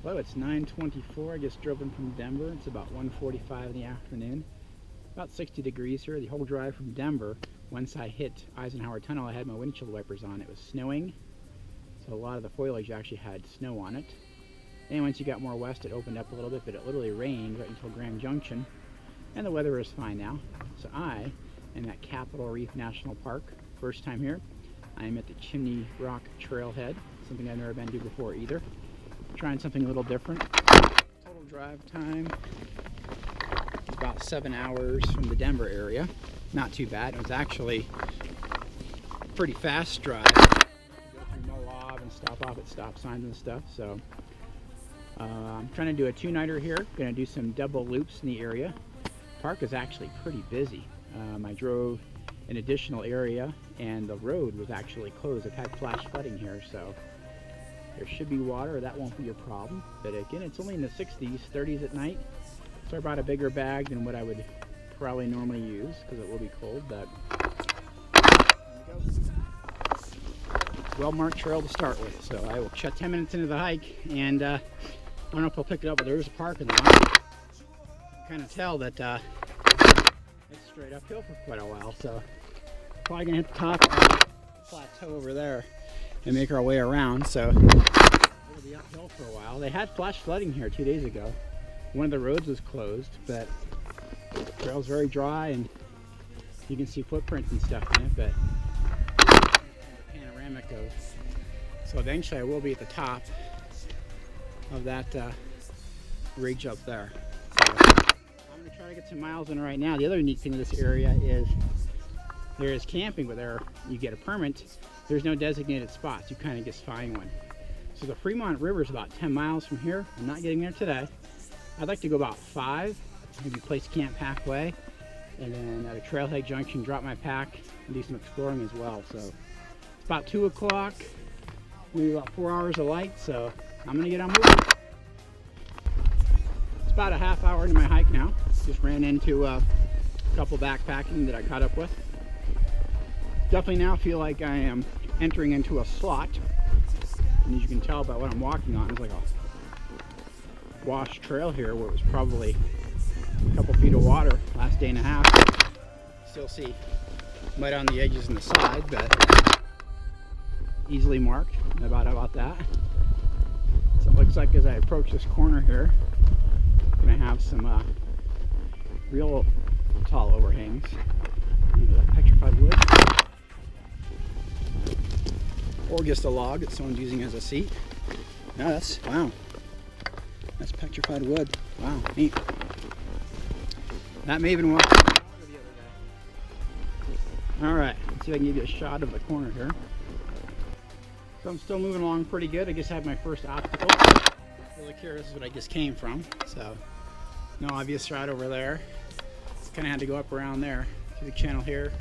Hello, it's 9:24. I just drove in from Denver. It's about 1:45 in the afternoon. About 60 degrees here. The whole drive from Denver, once I hit Eisenhower Tunnel, I had my windshield wipers on. It was snowing, so a lot of the foliage actually had snow on it. And once you got more west, it opened up a little bit, but it literally rained right until Grand Junction, and the weather is fine now. So I am at Capitol Reef National Park. First time here. I am at the Chimney Rock Trailhead, something I've never been to before either. Trying something a little different. Total drive time about 7 hours from the Denver area. Not too bad. It was actually a pretty fast drive. You go through Cohab and stop off at stop signs and stuff. So I'm trying to do a two-nighter here. Going to do some double loops in the area. Park is actually pretty busy. I drove an additional area and the road was actually closed. I've had flash flooding here, so there should be water. That won't be a problem. But again, it's only in the 60s, 30s at night. So I brought a bigger bag than what I would probably normally use because it will be cold. But there we go. Well-marked trail to start with. So I will shut 10 minutes into the hike, and I don't know if I'll pick it up, but there's a parking lot. You can kind of tell that it's straight uphill for quite a while. So probably gonna hit the top of the plateau over there and make our way around. So it'll be uphill for a while. They had flash flooding here 2 days ago. One of the roads was closed, but the trail's very dry and you can see footprints and stuff in it, but panoramic of. So eventually I will be at the top of that ridge up there. So I'm gonna try to get some miles in right now. The other neat thing of this area is there is camping, but there you get a permit. There's no designated spots. You kind of just find one. So the Fremont River is about 10 miles from here. I'm not getting there today. I'd like to go about 5, maybe place camp halfway, and then at a trailhead junction, drop my pack and do some exploring as well. So it's about 2 o'clock, maybe about 4 hours of light, so I'm gonna get on moving. It's about a half hour into my hike now. Just ran into a couple backpacking that I caught up with. Definitely now feel like I am entering into a slot, and as you can tell by what I'm walking on, it's like a washed trail here where it was probably a couple feet of water last day and a half. Still see mud on the edges and the side, but easily marked. No doubt about that. So it looks like as I approach this corner here, I'm gonna have some real tall overhangs. Petrified wood. Or just a log that someone's using as a seat. No, that's, wow. That's petrified wood. Wow, neat. That may have been walking the other day. Alright, let's see if I can give you a shot of the corner here. So I'm still moving along pretty good. I just had my first obstacle. Really curious what I just came from. So, no obvious route over there. Just kind of had to go up around there. Through the channel here,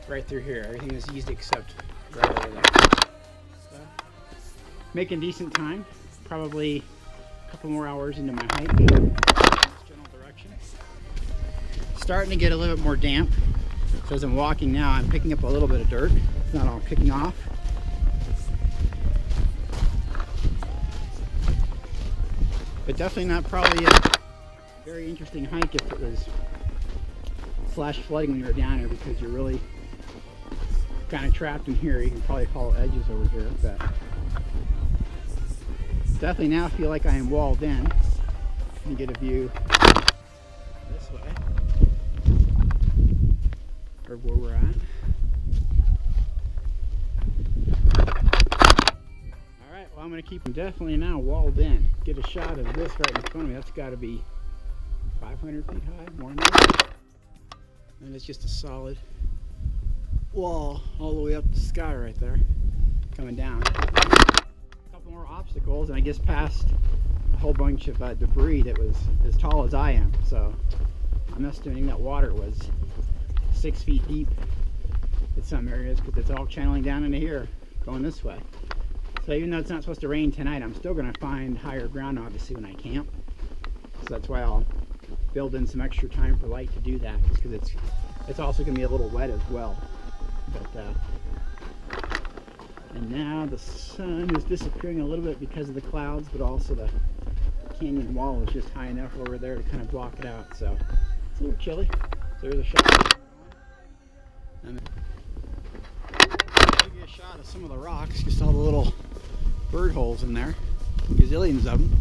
right through here. Everything is easy except right over there. So, making decent time. Probably a couple more hours into my hike in this general direction. Starting to get a little bit more damp. So as I'm walking now, I'm picking up a little bit of dirt. It's not all kicking off. But definitely not probably a very interesting hike if it was flash flooding when you're down here, because you're really kind of trapped in here. You can probably call edges over here, but definitely now feel like I am walled in. Let me get a view this way of where we're at. Alright, well I'm going to keep them definitely now walled in. Get a shot of this right in front of me. That's got to be 500 feet high, more than that. And it's just a solid wall all the way up the sky right there, coming down. A couple more obstacles, and I just passed a whole bunch of debris that was as tall as I am. So I'm estimating that water was 6 feet deep in some areas, because it's all channeling down into here, going this way. So even though it's not supposed to rain tonight, I'm still going to find higher ground, obviously, when I camp. So that's why I'll build in some extra time for light to do that, just because it's also going to be a little wet as well. But and now the sun is disappearing a little bit because of the clouds, but also the canyon wall was just high enough over there to kind of block it out. So it's a little chilly. So there's a shot. And then I'll give you a shot of some of the rocks, just all the little bird holes in there. Gazillions of them.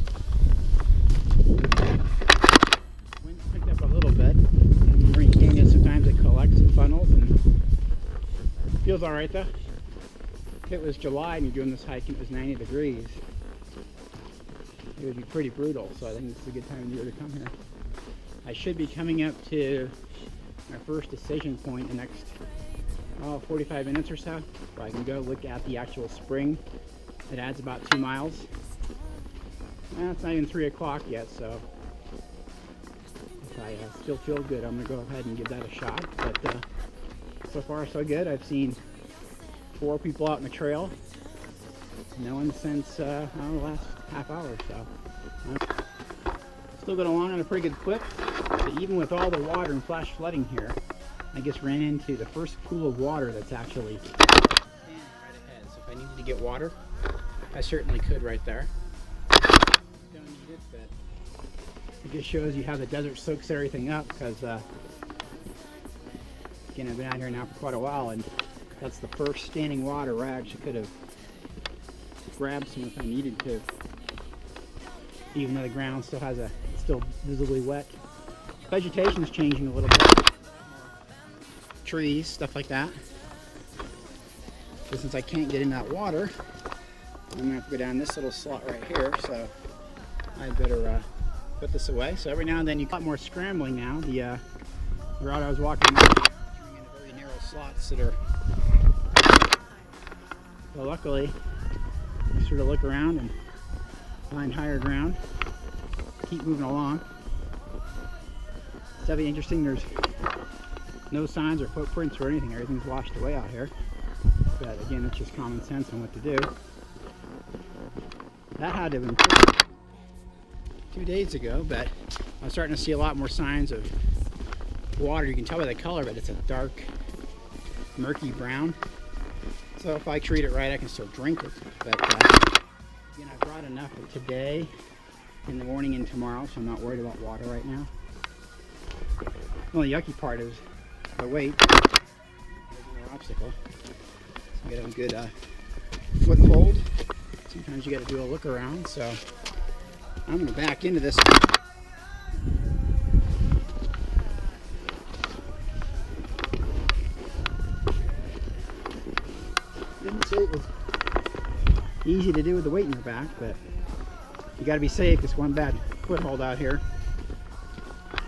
Wind's picked up a little bit. In Marine Canyon, sometimes it collects and funnels, and feels all right though. If it was July and you're doing this hike and it was 90 degrees, it would be pretty brutal. So I think this is a good time of year to come here. I should be coming up to my first decision point in the next 45 minutes or so, I can go look at the actual spring. It adds about 2 miles. It's not even 3 o'clock yet, so if I still feel good, I'm going to go ahead and give that a shot. But so far so good. I've seen 4 people out in the trail. No one since the last half hour or so. Still going along on a pretty good clip, but even with all the water and flash flooding here, I just ran into the first pool of water that's actually standing right ahead. So if I needed to get water, I certainly could right there. Don't need it, but it just shows you how the desert soaks everything up, because again, I've been out here now for quite a while, and that's the first standing water where I actually could have grabbed some if I needed to. Even though the ground still has it's still visibly wet. Vegetation's changing a little bit. Trees, stuff like that. But since I can't get in that water, I'm gonna have to go down this little slot right here, so I better put this away. So every now and then you get a lot more scrambling now. The route I was walking on is in very narrow slots that are, well, luckily you sort of look around and find higher ground, keep moving along. It's definitely interesting. There's no signs or footprints or anything. Everything's washed away out here. But again, it's just common sense on what to do. That had to have been 2 days ago, but I'm starting to see a lot more signs of water. You can tell by the color, but it's a dark, murky brown. So if I treat it right, I can still drink it. But again, I brought enough for today, in the morning, and tomorrow, so I'm not worried about water right now. The only yucky part is the weight. There's another obstacle. So you get a good foothold. Sometimes you got to do a look around. So I'm going to back into this. Didn't say it was easy to do with the weight in your back, but you got to be safe. It's one bad foothold out here.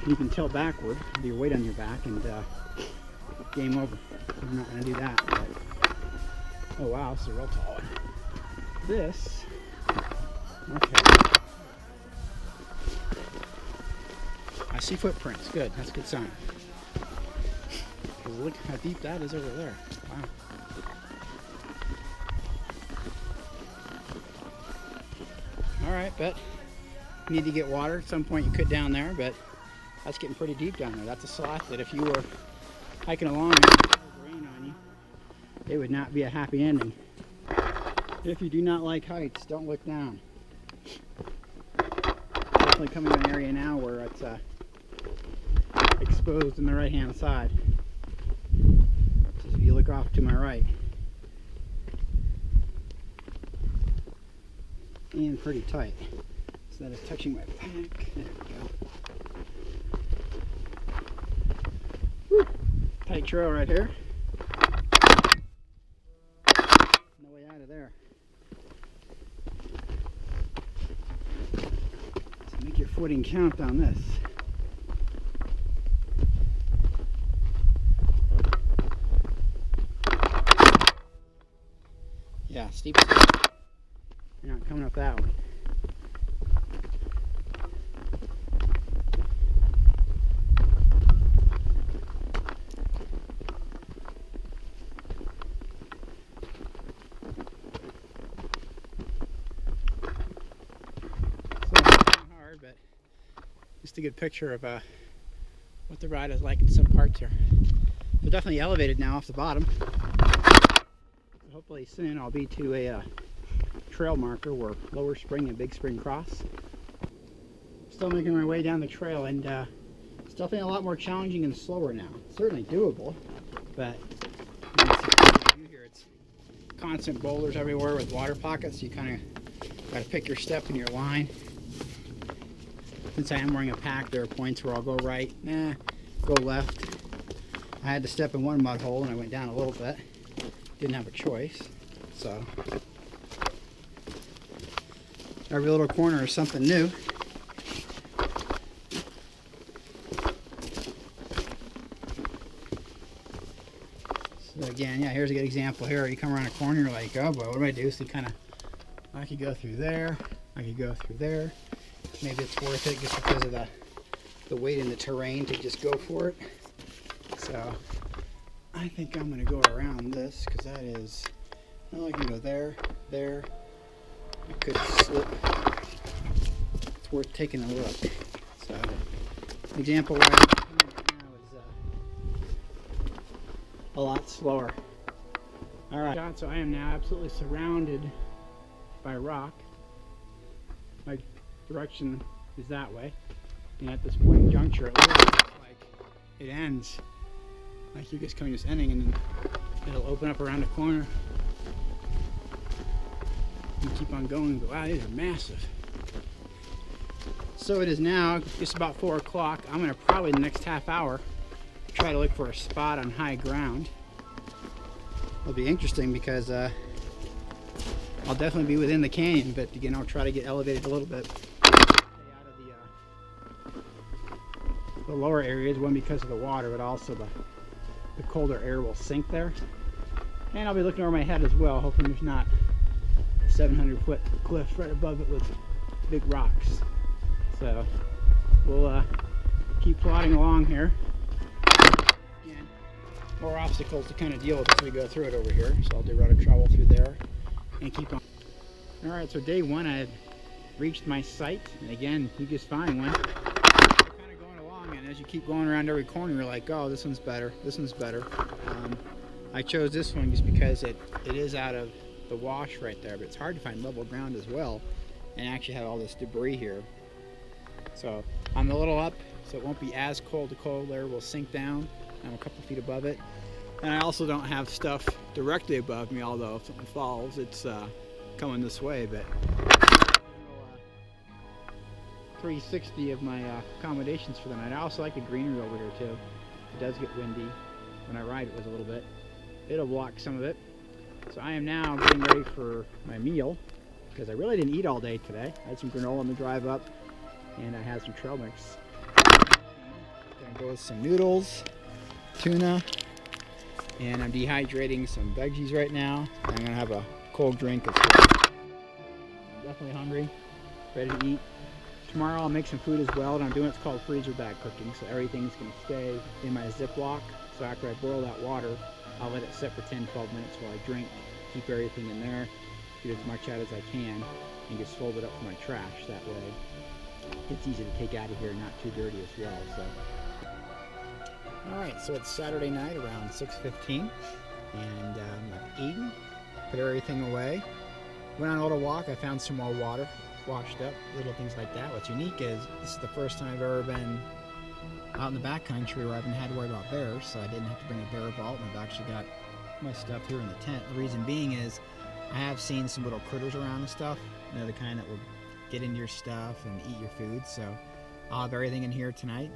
You can tilt backward with your weight on your back, and game over. I'm not going to do that. But, oh wow, this is a real tall one. This, okay. I see footprints. Good. That's a good sign. Look how deep that is over there. Wow. All right, but you need to get water. At some point you could down there, but that's getting pretty deep down there. That's a slot that if you were hiking along and it would rain on you, it would not be a happy ending. If you do not like heights, don't look down. Definitely coming to an area now where it's exposed on the right hand side. So if you look off to my right, and pretty tight. So that is touching my back. There we go. Woo. Tight trail right here. No way out of there. So make your footing count on this. Yeah, steep. You're not coming up that one. But just a good picture of what the ride is like in some parts here. They're definitely elevated now off the bottom. So hopefully soon I'll be to a trail marker where Lower Spring and Big Spring cross. still making my way down the trail, and it's definitely a lot more challenging and slower now. Certainly doable, but you can see here it's constant boulders everywhere with water pockets. So you kind of got to pick your step and your line. Since I am wearing a pack, there are points where I'll go right, go left. I had to step in one mud hole and I went down a little bit. Didn't have a choice, so every little corner is something new. So again, yeah, here's a good example here. You come around a corner, you're like, oh boy, what do I do? So you kind of, I could go through there, I could go through there. Maybe it's worth it just because of the weight in the terrain to just go for it. So I think I'm going to go around this because that is, well, I can go there, there. I could slip. It's worth taking a look. So the example where I'm right now is a lot slower. All right, so I am now absolutely surrounded by rock. My direction is that way, and at this point in juncture it looks like it ends like you're just coming this ending, and then it'll open up around the corner and keep on going. But wow, these are massive. So it is now just about 4 o'clock. I'm gonna probably the next half hour try to look for a spot on high ground. It'll be interesting because I'll definitely be within the canyon, but again I'll try to get elevated a little bit. The lower areas, one because of the water, but also the colder air will sink there. And I'll be looking over my head as well, hoping there's not a 700-foot cliff right above it with big rocks. So we'll keep plodding along here. Again, more obstacles to kind of deal with as we go through it over here. So I'll do rudder travel through there and keep on. All right, so day one, I've reached my site, and again, you just find one. And as you keep going around every corner, you're like, oh, this one's better, this one's better. I chose this one just because it is out of the wash right there, but it's hard to find level ground as well, and actually have all this debris here. So I'm a little up, so it won't be as cold. The cold air will sink down. I'm a couple feet above it. And I also don't have stuff directly above me, although if something falls, it's coming this way. But 360 of my accommodations for the night. I also like the greenery over here too. It does get windy. When I ride it was a little bit. It'll block some of it. So I am now getting ready for my meal because I really didn't eat all day today. I had some granola on the drive up and I had some trail mix. Gonna go with some noodles, tuna, and I'm dehydrating some veggies right now. I'm gonna have a cold drink as well. I'm definitely hungry, ready to eat. Tomorrow I'll make some food as well, and I'm doing what's called freezer bag cooking, so everything's going to stay in my Ziploc. So after I boil that water, I'll let it sit for 10-12 minutes while I drink, keep everything in there, get as much out as I can, and just fold it up for my trash. That way it's easy to take out of here, not too dirty as well. So, alright, so it's Saturday night around 6:15, and I've eaten, put everything away, went on a little walk. I found some more water washed up, little things like that. What's unique is this is the first time I've ever been out in the backcountry where I haven't had to worry about bears, so I didn't have to bring a bear vault, and I've actually got my stuff here in the tent. The reason being is I have seen some little critters around and stuff, you know, the kind that will get into your stuff and eat your food, so I'll have everything in here tonight,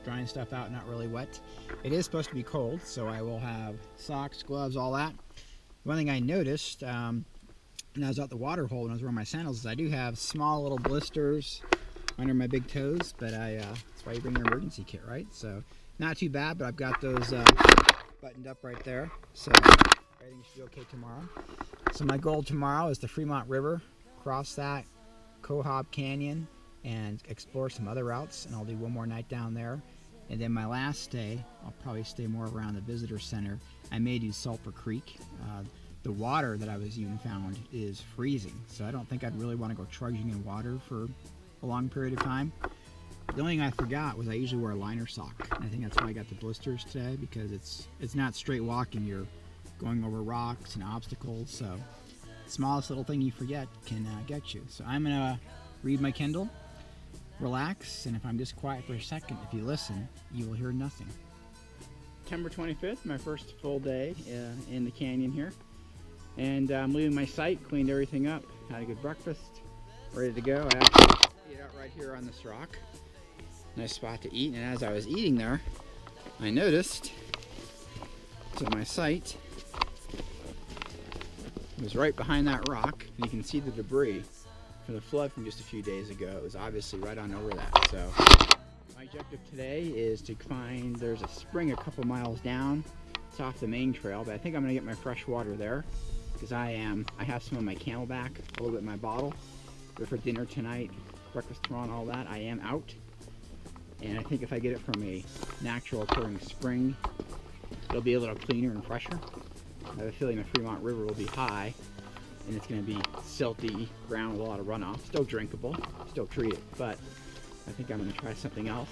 drying stuff out, not really wet. It is supposed to be cold, so I will have socks, gloves, all that. One thing I noticed when I was out the water hole when I was wearing my sandals is I do have small little blisters under my big toes, but that's why you bring your emergency kit, right? So not too bad, but I've got those buttoned up right there, so everything should be okay tomorrow. So my goal tomorrow is the Fremont River, cross that, Cohab Canyon, and explore some other routes, and I'll do one more night down there. And then my last day, I'll probably stay more around the visitor center. I may do Sulphur Creek. The water that I was even found is freezing, so I don't think I'd really want to go trudging in water for a long period of time. The only thing I forgot was I usually wear a liner sock. And I think that's why I got the blisters today, because it's not straight walking. You're going over rocks and obstacles, so the smallest little thing you forget can get you. So I'm gonna read my Kindle, relax, and if I'm just quiet for a second, if you listen, you will hear nothing. September 25th, my first full day in the canyon here. And I'm leaving my site, cleaned everything up, had a good breakfast, ready to go. I actually ate out right here on this rock. Nice spot to eat, and as I was eating there, I noticed that my site was right behind that rock, and you can see the debris from the flood from just a few days ago. It was obviously right on over that. So my objective today is to find, there's a spring a couple miles down. It's off the main trail, but I think I'm gonna get my fresh water there because I have some of my Camelback, a little bit in my bottle. But for dinner tonight, breakfast tomorrow and all that, I am out. And I think if I get it from a natural occurring spring, it'll be a little cleaner and fresher. I have a feeling the Fremont River will be high, and it's going to be silty ground with a lot of runoff. Still drinkable, still treated, but I think I'm going to try something else.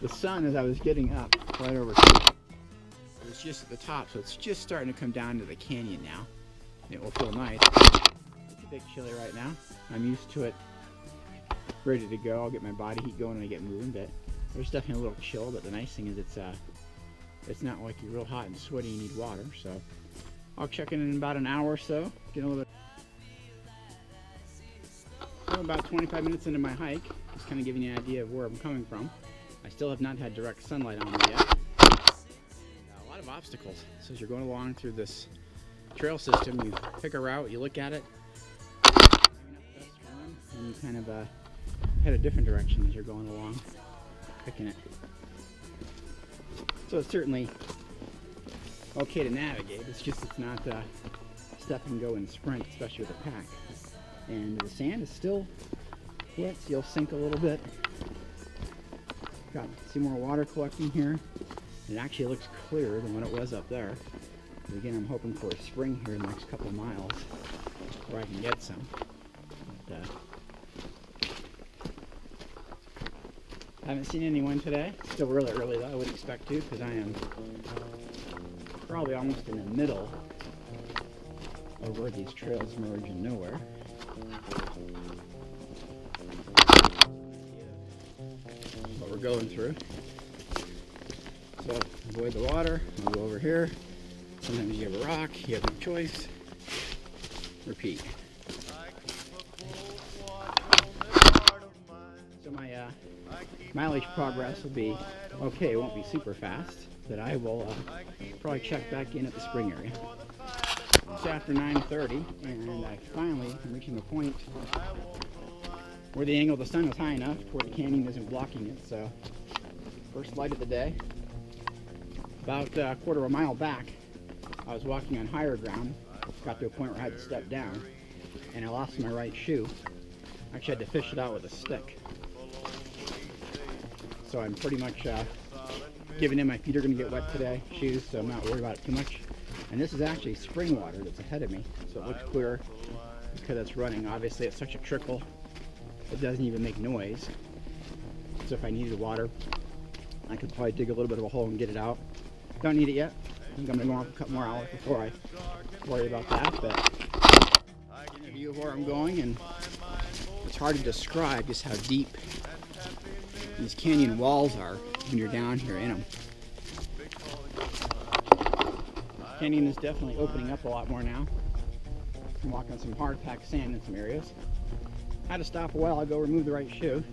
The sun, as I was getting up right over here, it was just at the top, so it's just starting to come down to the canyon now. And it will feel nice. It's a bit chilly right now. I'm used to it, ready to go. I'll get my body heat going when I get moving, but there's definitely a little chill. But the nice thing is it's not like you're real hot and sweaty and you need water. So I'll check in about an hour or so. Get a little bit. So about 25 minutes into my hike, just kind of giving you an idea of where I'm coming from. I still have not had direct sunlight on me yet. A lot of obstacles. So as you're going along through this trail system, you pick a route, you look at it, and you kind of head a different direction as you're going along, picking it. So it's certainly okay to navigate. It's just it's not step and go and sprint, especially with a pack. And the sand is still wet, so you'll sink a little bit. Got some more water collecting here. It actually looks clearer than what it was up there. But again, I'm hoping for a spring here in the next couple of miles where I can get some. But, I haven't seen anyone today. Still really early though, I would expect to, because I am probably almost in the middle of where these trails merge in nowhere. What we're going through. So avoid the water, we'll go over here. Sometimes you have a rock, you have no choice. Repeat. So my mileage progress will be okay. It won't be super fast, but I will probably check back in at the spring area. It's after 9:30, and I finally am reaching the point where the angle of the sun is high enough where the canyon isn't blocking it. So first light of the day. About a quarter of a mile back, I was walking on higher ground. Got to a point where I had to step down, and I lost my right shoe. I actually had to fish it out with a stick. So I'm pretty much giving in. My feet are going to get wet today, shoes, so I'm not worried about it too much. And this is actually spring water that's ahead of me, so it looks clearer because it's running. Obviously, it's such a trickle, it doesn't even make noise. So if I needed water, I could probably dig a little bit of a hole and get it out. Don't need it yet. I think I'm going to go on for a couple more hours before I worry about that. But a view of where I'm going, and it's hard to describe just how deep these canyon walls are when you're down here in them. The canyon is definitely opening up a lot more now. I'm walking on some hard packed sand in some areas. I had to stop a while ago, remove the right shoe.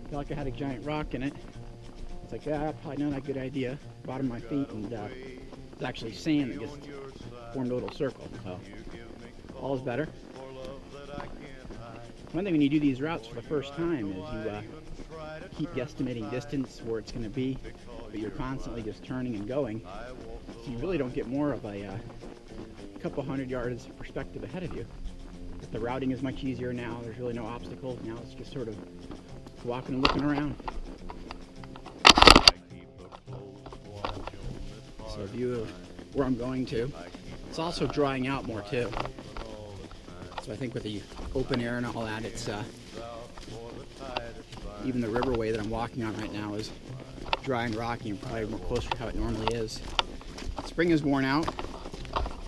I felt like I had a giant rock in it. It's like, yeah, probably not a good idea. Bottom of my feet, and it's actually sand that just formed a little circle. So all is better. One thing when you do these routes for the first time is you keep guesstimating distance where it's going to be, but you're constantly just turning and going. So you really don't get more of a couple hundred yards of perspective ahead of you. But the routing is much easier now. There's really no obstacles. Now it's just sort of walking and looking around. So a view of where I'm going to. It's also drying out more too. So I think with the open air and all that, it's even the riverway that I'm walking on right now is dry and rocky and probably more closer to how it normally is. Spring is worn out.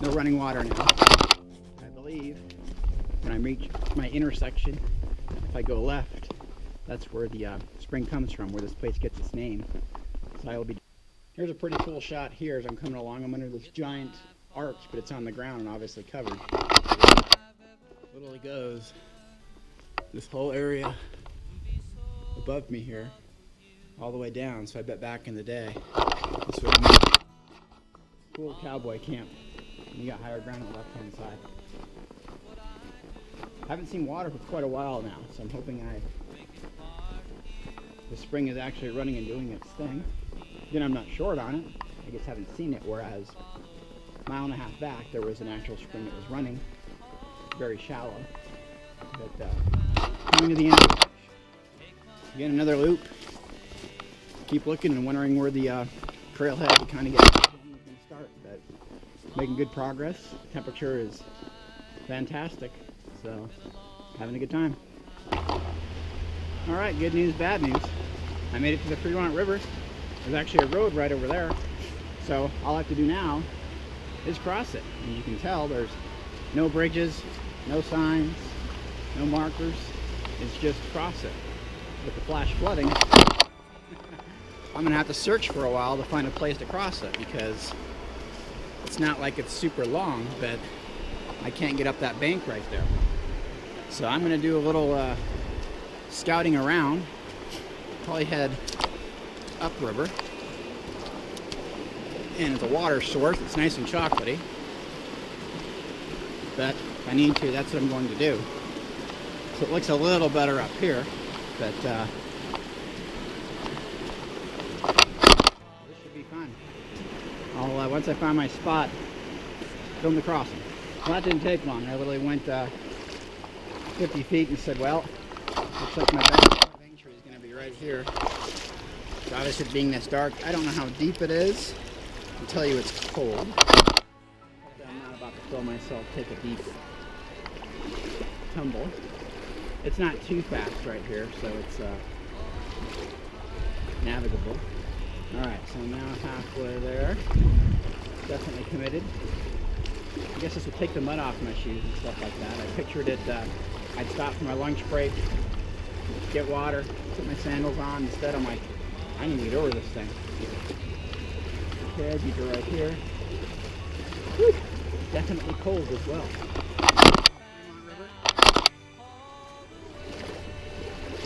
No running water now. I believe when I reach my intersection, if I go left, That's where the spring comes from, where this place gets its name. So I will be. Here's a pretty cool shot here as I'm coming along. I'm under this giant arch, but it's on the ground and obviously covered. Literally goes this whole area above me here, all the way down. So I bet back in the day, this would be a cool cowboy camp. And you got higher ground on the left-hand side. I haven't seen water for quite a while now, so I'm hoping the spring is actually running and doing its thing. Again, I'm not short on it. I just haven't seen it, whereas a mile and a half back there was an actual spring that was running, very shallow. But coming to the end of the beach. Again, another loop. Keep looking and wondering where the trailhead to kind of get is going to start, but making good progress. Temperature is fantastic, so having a good time. All right, good news, bad news. I made it to the Fremont River. There's actually a road right over there, so all I have to do now is cross it. And you can tell there's no bridges, no signs, no markers. It's just cross it. With the flash flooding, I'm gonna have to search for a while to find a place to cross it, because it's not like it's super long, but I can't get up that bank right there. So I'm gonna do a little scouting around, probably head upriver, and it's a water source. It's nice and chocolatey, but if I need to, that's what I'm going to do. So it looks a little better up here, but this should be fun. I'll once I find my spot, film the crossing. Well, that didn't take long. I literally went 50 feet and said, well, looks like my best entry is going to be right here. So obviously, being this dark, I don't know how deep it is. I can tell you it's cold. I'm not about to feel myself take a deep tumble. It's not too fast right here, so it's navigable. Alright, so I'm now halfway there. Definitely committed. I guess this would take the mud off my shoes and stuff like that. I pictured it, I'd stop for my lunch break, get water, put my sandals on. Instead, I'm like, I need to get over this thing. Okay, I'd be right here. Whew, definitely cold as well.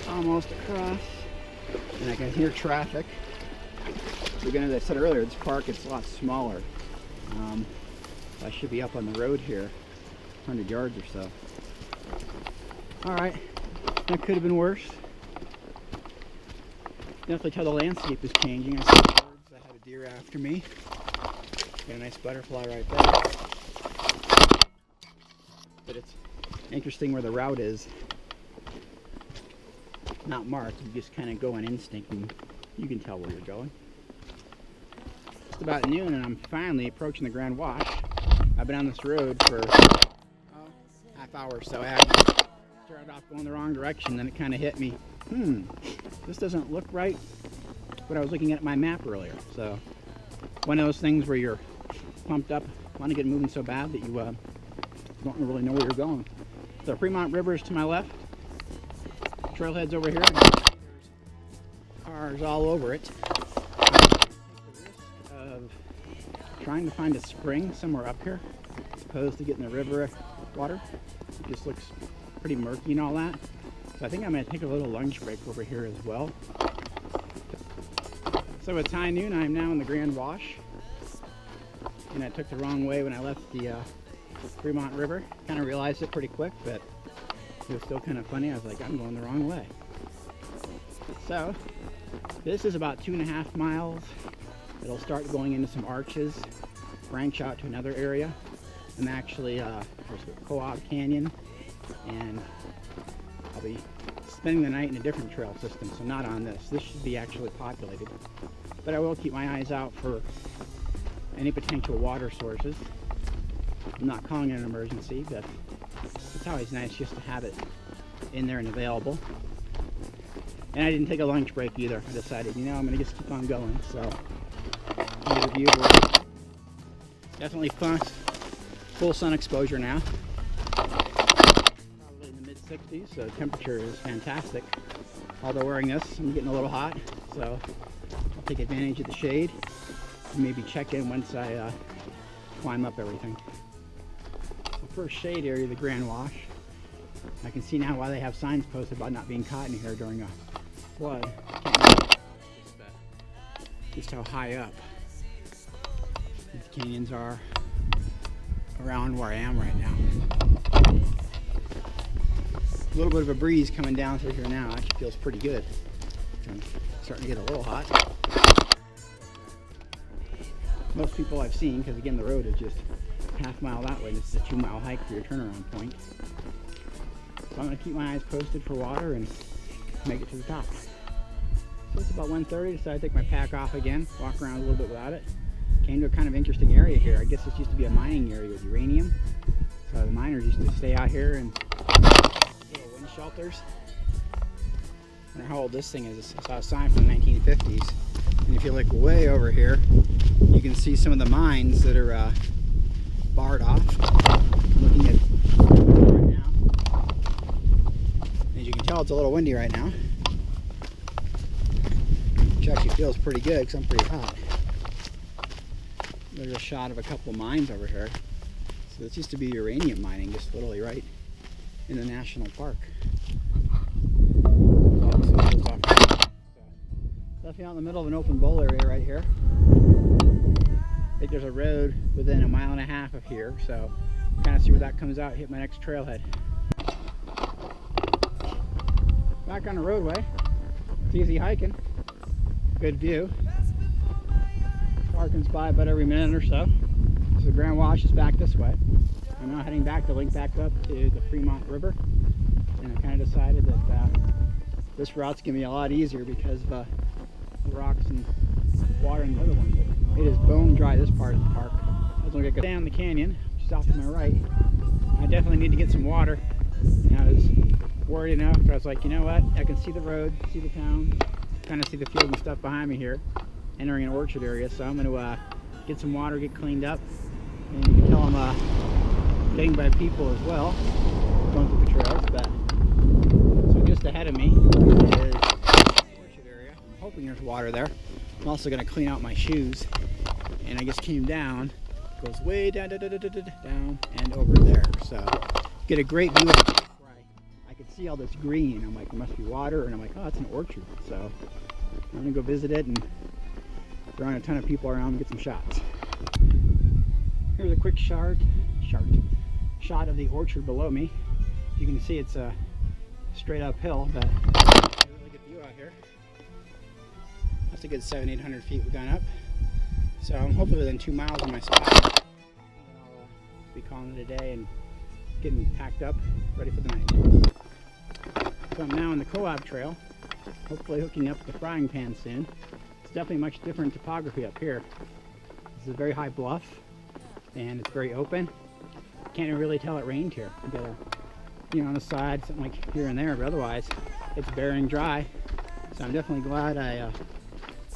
Almost across, and I can hear traffic. Again, as I said earlier, this park is a lot smaller. I should be up on the road here, 100 yards or so. All right, that could have been worse. Definitely tell the landscape is changing. I see birds. I had a deer after me. Got a nice butterfly right there. But it's interesting where the route is. Not marked, you just kind of go on instinct and you can tell where you're going. It's about noon and I'm finally approaching the Grand Wash. I've been on this road for half hour or so. I started off going the wrong direction, then it kind of hit me. This doesn't look right what I was looking at my map earlier. So one of those things where you're pumped up, want to get moving so bad that you don't really know where you're going. The Fremont River is to my left. Trailhead's over here. There's cars all over it. Take the risk of trying to find a spring somewhere up here, as opposed to getting the river water. It just looks pretty murky and all that. So I think I'm going to take a little lunch break over here as well. So it's high noon. I'm now in the Grand Wash, and I took the wrong way when I left the Fremont River. Kind of realized it pretty quick, but it was still kind of funny. I was like, I'm going the wrong way. So this is about 2.5 miles. It'll start going into some arches, branch out to another area. I'm actually there's the Cohab Canyon, and I'll be spending the night in a different trail system, so not on this. This should be actually populated, but I will keep my eyes out for any potential water sources. I'm not calling it an emergency, but it's always nice just to have it in there and available. And I didn't take a lunch break either. I decided, I'm going to just keep on going. So, view definitely fun. Full sun exposure now. Probably in the mid-60s, so temperature is fantastic. Although wearing this, I'm getting a little hot, so I'll take advantage of the shade and maybe check in once I climb up everything. So first shade area, the Grand Wash. I can see now why they have signs posted about not being caught in here during a flood. Just how high up these canyons are around where I am right now. A little bit of a breeze coming down through here now. Actually feels pretty good. I'm starting to get a little hot. Most people I've seen, because again the road is just half mile that way. This is a 2-mile hike for your turnaround point. So I'm going to keep my eyes posted for water and make it to the top. So it's about 1:30, decided to take my pack off again, walk around a little bit without it. Came to a kind of interesting area here. I guess this used to be a mining area with uranium. So the miners used to stay out here in little wind shelters. I wonder how old this thing is. I saw a sign from the 1950s. And if you look way over here, you can see some of the mines that are barred off. I'm looking at right now. As you can tell, it's a little windy right now. Which actually feels pretty good because I'm pretty hot. There's a shot of a couple of mines over here. So this used to be uranium mining, just literally right in the national park. Definitely out in the middle of an open bowl area right here. I think there's a road within 1.5 miles of here, so kind of see where that comes out, hit my next trailhead. Back on the roadway. It's easy hiking. Good view. Car comes by about every minute or so. So the Grand Wash is back this way. I'm now heading back to link back up to the Fremont River. And I kind of decided that this route's going to be a lot easier because of the rocks and water in the other one. But it is bone dry, this part of the park. I was going to go down the canyon, just off to my right. I definitely need to get some water. And I was worried enough, but I was like, you know what? I can see the road, see the town, kind of see the field and stuff behind me here, entering an orchard area. So I'm going to get some water, get cleaned up. And you can tell I'm getting by people as well, going through the trails. But so just ahead of me is orchard area. I'm hoping there's water there. I'm also going to clean out my shoes. And I just came down, goes way down, down and over there. So get a great view of it. I could see all this green. I'm like, there must be water. And I'm like, oh, it's an orchard. So I'm going to go visit it and around a ton of people around and get some shots. Here's a quick shot of the orchard below me. You can see it's a straight uphill, but a really good view out here. That's a good 700-800 feet we've gone up. So I'm hopefully within 2 miles of my spot. I'll be calling it a day and getting packed up, ready for the night. So I'm now on the Cohab trail, hopefully hooking up the frying pan soon. It's definitely much different topography up here. This is a very high bluff and it's very open. Can't really tell it rained here. You got on the side, something like here and there, but otherwise it's barren dry. So I'm definitely glad I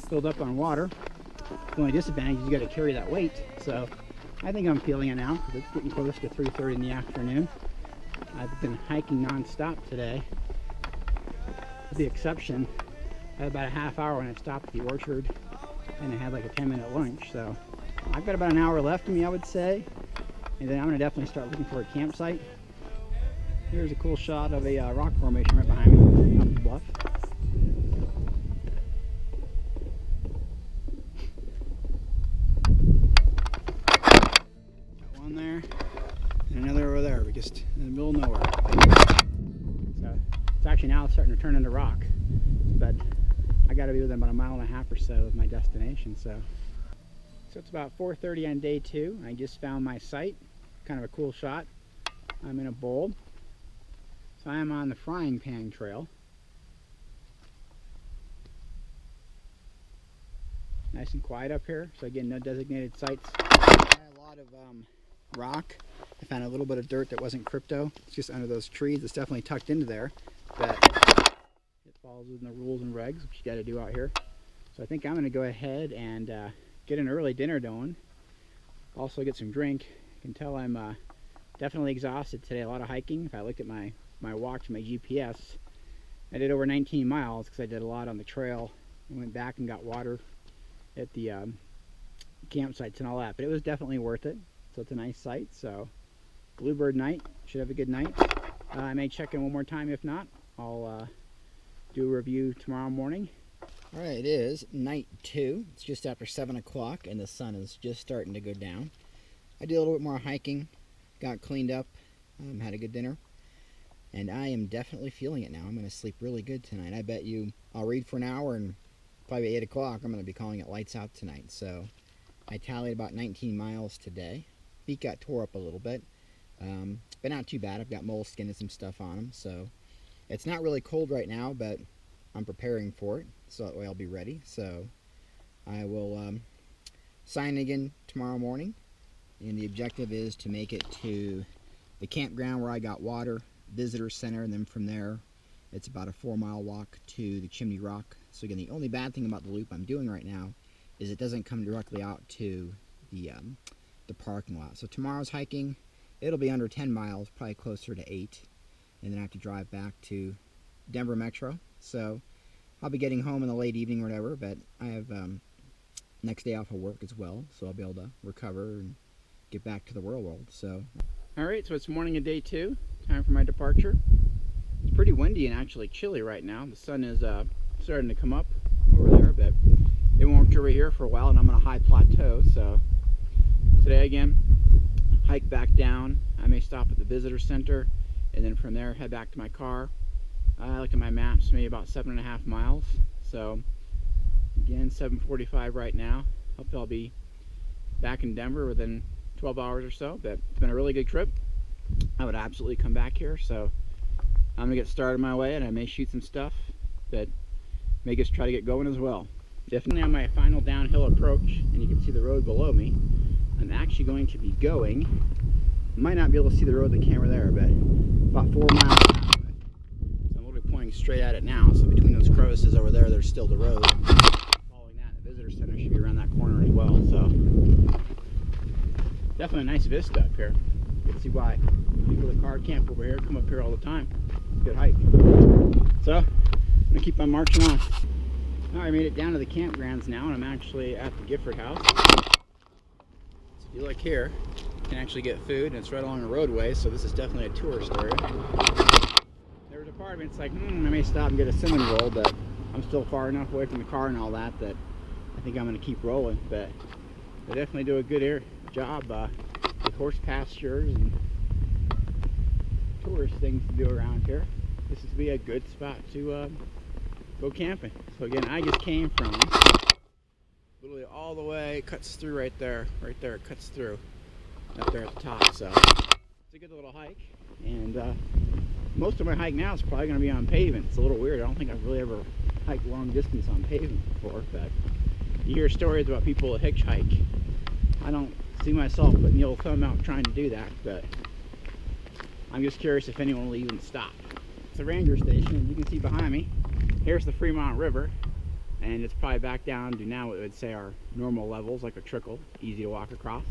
filled up on water. The only disadvantage is you got to carry that weight. So I think I'm feeling it now because it's getting close to 3:30 in the afternoon. I've been hiking non-stop today, with the exception I had about a half hour when I stopped at the orchard and I had like a 10-minute lunch. So I've got about an hour left of me, I would say. And then I'm going to definitely start looking for a campsite. Here's a cool shot of a rock formation right behind me, up the bluff. Got one there, and another over there. We're just in the middle of nowhere. So it's actually now starting to turn into rock. But I got to be within about 1.5 miles or so of my destination. So it's about 4:30 on day 2. I just found my site. Kind of a cool shot. I'm in a bowl. So I am on the frying pan trail. Nice and quiet up here. So again, no designated sites. I had a lot of rock. I found a little bit of dirt that wasn't crypto. It's just under those trees. It's definitely tucked into there. But it falls within the rules and regs, which you got to do out here. So I think I'm going to go ahead and get an early dinner going. Also get some drink. You can tell I'm definitely exhausted today. A lot of hiking. If I looked at my watch, my GPS, I did over 19 miles because I did a lot on the trail. I went back and got water at the campsites and all that, but it was definitely worth it. So it's a nice site. So Bluebird night, should have a good night. I may check in one more time. If not, I'll do a review tomorrow morning. All right, it is night 2. It's just after 7 o'clock and the sun is just starting to go down. I did a little bit more hiking, got cleaned up, had a good dinner, and I am definitely feeling it now. I'm going to sleep really good tonight. I bet you I'll read for an hour, and probably 8 o'clock I'm going to be calling it lights out tonight. So I tallied about 19 miles today. Feet got tore up a little bit, but not too bad. I've got moleskin and some stuff on them, so it's not really cold right now, but I'm preparing for it, so that way I'll be ready. So I will sign again tomorrow morning, and the objective is to make it to the campground where I got water, visitor center, and then from there it's about a 4-mile walk to the Chimney Rock. So again, the only bad thing about the loop I'm doing right now is it doesn't come directly out to the parking lot. So tomorrow's hiking, it'll be under 10 miles, probably closer to 8, and then I have to drive back to Denver Metro. So I'll be getting home in the late evening or whatever, but I have next day off of work as well, so I'll be able to recover and get back to the real world. So, all right, so it's morning of day 2, time for my departure. It's pretty windy and actually chilly right now. The sun is starting to come up over there, but it won't over here for a while, and I'm on a high plateau. So today again, hike back down. I may stop at the visitor center, and then from there head back to my car. I looked at my maps, maybe about 7.5 miles. So again, 7:45 right now. Hopefully I'll be back in Denver within 12 hours or so. But it's been a really good trip. I would absolutely come back here. So I'm gonna get started my way, and I may shoot some stuff that may just try to get going as well. Definitely on my final downhill approach, and you can see the road below me. I'm actually going to be going, might not be able to see the road in the camera there, but about 4 miles. So I'm literally pointing straight at it now. So between those crevices over there, there's still the road. Following that, the visitor center should be around that corner as well. So definitely a nice vista up here. You can see why people that car camp over here come up here all the time. Good hike. So I'm gonna keep on marching on. All right, I made it down to the campgrounds now, and I'm actually at the Gifford house. So if you look here, you can actually get food, and it's right along the roadway, so this is definitely a tourist area. There was a part of me, it's like, I may stop and get a cinnamon roll, but I'm still far enough away from the car and all that that I think I'm gonna keep rolling. But they definitely do a good job with horse pastures and tourist things to do around here. This would be a good spot to go camping. So again, I just came from literally all the way, it cuts through right there, it cuts through up there at the top. So it's a good little hike, and most of my hike now is probably going to be on pavement. It's a little weird. I don't think I've really ever hiked long distance on pavement before, but you hear stories about people that hitchhike. I don't see myself putting the old thumb out trying to do that, but I'm just curious if anyone will even stop. It's a ranger station, and you can see behind me, here's the Fremont River, and it's probably back down to now what would say are normal levels, like a trickle, easy to walk across.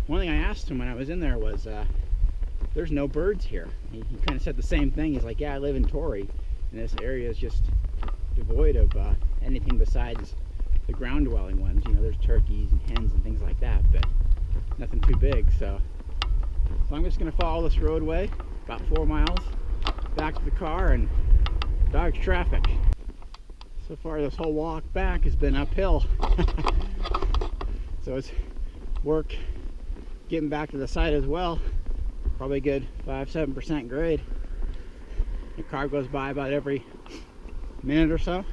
One thing I asked him when I was in there was, there's no birds here. He kind of said the same thing. He's like, yeah, I live in Torrey, and this area is just devoid of anything besides the ground dwelling ones. You know, there's turkeys and hens and things like that, but nothing too big. So I'm just going to follow this roadway about 4 miles back to the car and dodge traffic. So far this whole walk back has been uphill. So it's work getting back to the site as well. Probably a good 5-7% grade. The car goes by about every minute or so.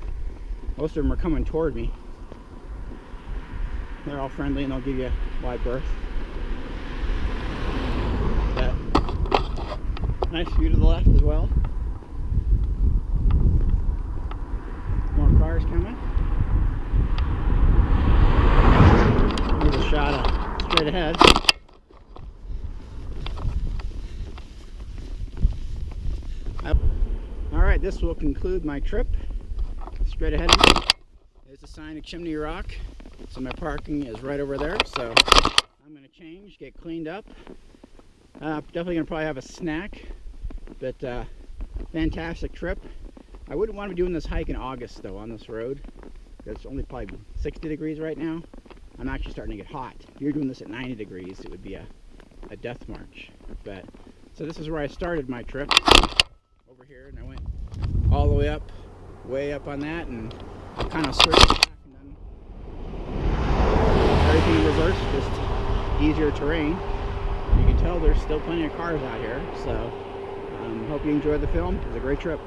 Most of them are coming toward me. They're all friendly and they'll give you a wide berth. But nice view to the left as well. More cars coming. Here's a shot of straight ahead. Alright, this will conclude my trip. Straight ahead of me is a sign of Chimney Rock. So my parking is right over there. So I'm going to change, get cleaned up. Definitely going to probably have a snack. But fantastic trip. I wouldn't want to be doing this hike in August though on this road. It's only probably 60 degrees right now. I'm actually starting to get hot. If you're doing this at 90 degrees, it would be a death march. But so this is where I started my trip, over here, and I went all the way up on that, and I kind of circled back and done everything in reverse, just easier terrain. You can tell there's still plenty of cars out here, so hope you enjoyed the film. It was a great trip.